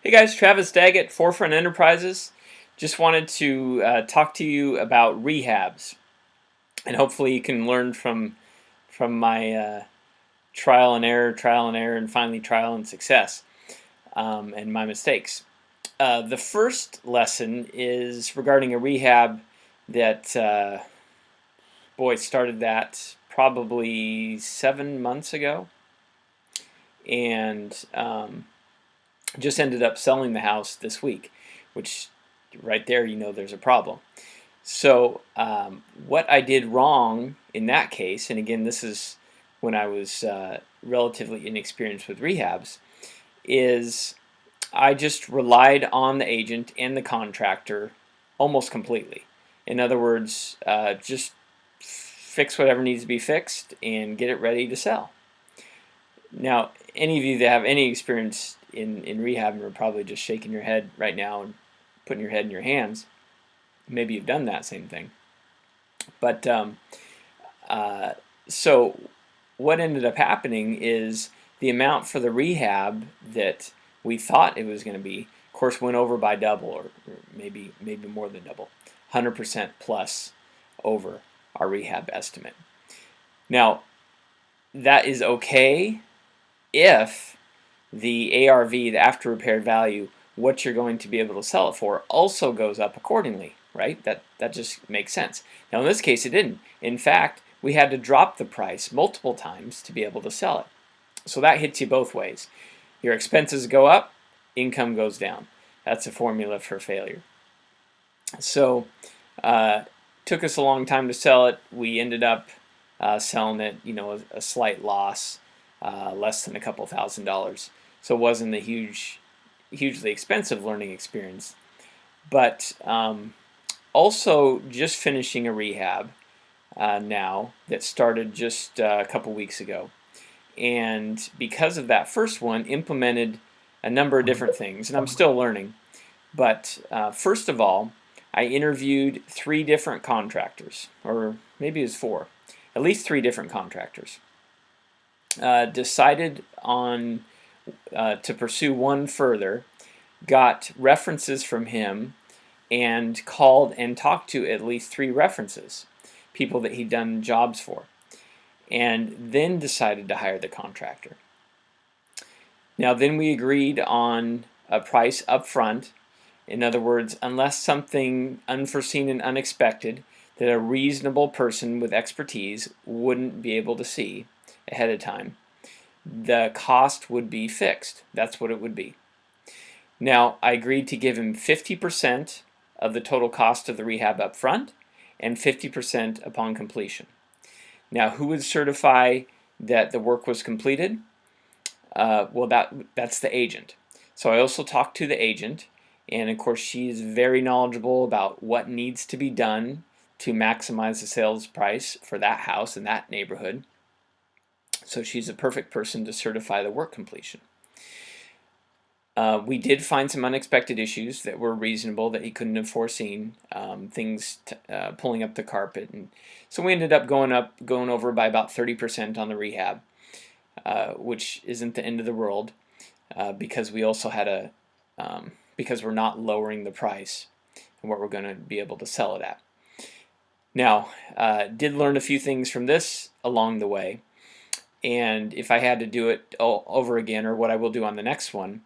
Hey guys, Travis Daggett, Forefront Enterprises. Just wanted to talk to you about rehabs, and hopefully you can learn from my trial and error, and finally trial and success, and my mistakes. The first lesson is regarding a rehab that started that probably 7 months ago, and just ended up selling the house this week, which right there you know there's a problem. So what I did wrong in that case, and again this is when I was relatively inexperienced with rehabs, is I just relied on the agent and the contractor almost completely. In other words, just fix whatever needs to be fixed and get it ready to sell. Now, any of you that have any experience in rehab are probably just shaking your head right now and putting your head in your hands. Maybe you've done that same thing. But so what ended up happening is the amount for the rehab that we thought it was going to be, of course, went over by double, or maybe more than double, 100% plus over our rehab estimate. Now, that is okay if the ARV, the after repair value, what you're going to be able to sell it for, also goes up accordingly, right? That just makes sense. Now in this case it didn't. In fact, we had to drop the price multiple times to be able to sell it. So that hits you both ways. Your expenses go up, income goes down. That's a formula for failure. So took us a long time to sell it. We ended up selling it, a slight loss, less than a couple $1,000s. So it wasn't a hugely expensive learning experience. But also just finishing a rehab now that started just a couple weeks ago. And because of that first one, implemented a number of different things, and I'm still learning. But first of all, I interviewed 3 different contractors, or maybe it was 4, at least 3 different contractors. Decided on to pursue one further, got references from him, and called and talked to at least 3 references, people that he'd done jobs for, and then decided to hire the contractor. Now then we agreed on a price up front. In other words, unless something unforeseen and unexpected that a reasonable person with expertise wouldn't be able to see ahead of time, the cost would be fixed. That's what it would be. Now, I agreed to give him 50% of the total cost of the rehab up front and 50% upon completion. Now, who would certify that the work was completed? Well, that's the agent. So I also talked to the agent, and of course she's very knowledgeable about what needs to be done to maximize the sales price for that house in that neighborhood. So she's a perfect person to certify the work completion. We did find some unexpected issues that were reasonable that he couldn't have foreseen, things pulling up the carpet, and so we ended up going over by about 30% on the rehab, which isn't the end of the world, because we also had because we're not lowering the price and what we're going to be able to sell it at. Now, did learn a few things from this along the way, and if I had to do it all over again, or what I will do on the next one,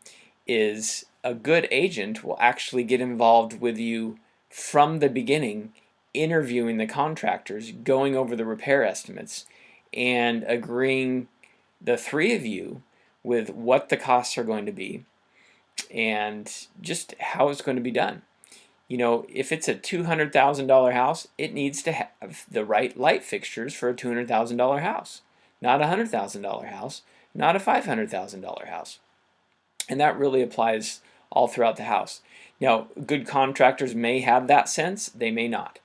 is a good agent will actually get involved with you from the beginning, interviewing the contractors, going over the repair estimates, and agreeing, the 3 of you, with what the costs are going to be and just how it's going to be done. If it's a $200,000 house, it needs to have the right light fixtures for a $200,000 house, not a $100,000 house, not a $500,000 house. And that really applies all throughout the house. Now, good contractors may have that sense, they may not.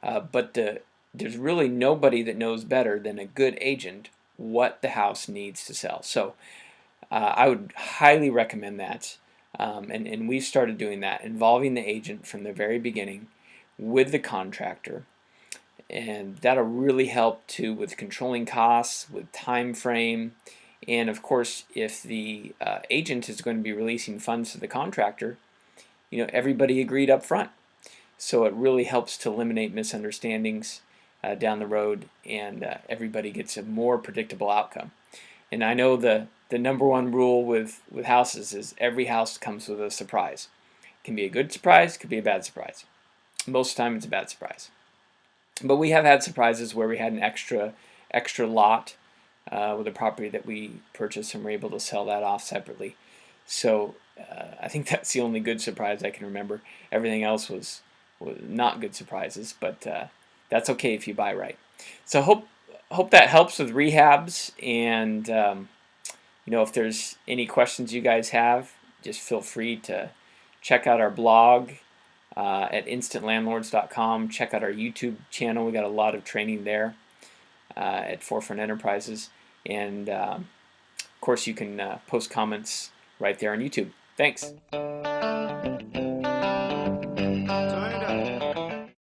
But there's really nobody that knows better than a good agent what the house needs to sell. So I would highly recommend that. And we've started doing that, involving the agent from the very beginning with the contractor. And that'll really help too with controlling costs, with time frame, And of course, if the agent is going to be releasing funds to the contractor, everybody agreed up front. So it really helps to eliminate misunderstandings down the road, and everybody gets a more predictable outcome. And I know the number one rule with houses is every house comes with a surprise. It can be a good surprise, it could be a bad surprise. Most of the time it's a bad surprise. But we have had surprises where we had an extra lot with a property that we purchased and were able to sell that off separately. So I think that's the only good surprise I can remember. Everything else was not good surprises, but that's okay if you buy right. So hope that helps with rehabs, and if there's any questions you guys have, just feel free to check out our blog at instantlandlords.com. Check out our YouTube channel. We got a lot of training there at Forefront Enterprises, and of course you can post comments right there on YouTube. Thanks.